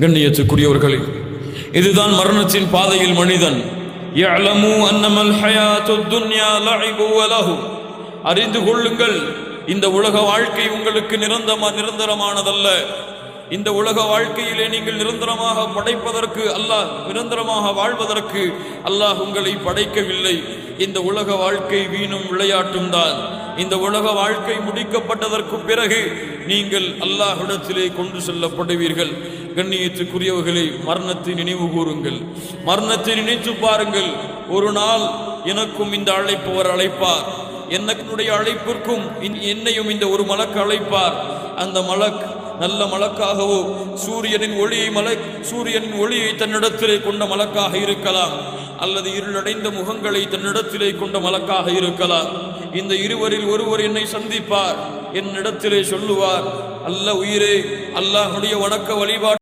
கண்ணியத்துக்குரியவர்களே, இதுதான் மரணத்தின் பாதையில் மனிதன் அறிந்து கொள்ளுங்கள், இந்த உலக வாழ்க்கை உங்களுக்கு நிரந்தரமானதல்ல. இந்த உலக வாழ்க்கையிலே நீங்கள் நிரந்தரமாக படைப்பதற்கு அல்லாஹ், நிரந்தரமாக வாழ்வதற்கு அல்லாஹ் உங்களை படைக்கவில்லை. இந்த உலக வாழ்க்கை வீணும் விளையாட்டும் தான். இந்த உலக வாழ்க்கை முடிக்கப்பட்டதற்கு பிறகு நீங்கள் அல்லாஹ்விடத்திலே கொண்டு செல்லப்படுவீர்கள். கண்ணியத்துக்குரியவர்களே, மரணத்தை நினைவு கூறுங்கள், மரணத்தை நினைத்து பாருங்கள். ஒரு நாள் எனக்கும் இந்த அழைப்பவர் அழைப்பார், என்னுடைய அழைப்பிற்கும் என்னையும் இந்த ஒரு மலக்கு அழைப்பார். அந்த மலக் நல்ல மலக்காகவோ சூரியனின் ஒளியை தன்னிடத்திலே கொண்ட மலக்காக இருக்கலாம், அல்லது இருளடைந்த முகங்களை தன்னிடத்திலே கொண்ட மலக்காக இருக்கலாம். இந்த இருவரில் ஒருவர் என்னை சந்திப்பார், என்னிடத்திலே சொல்லுவார், அல்ல உயிரே, அல்லாஹ்வுடைய வணக்க வழிபாடு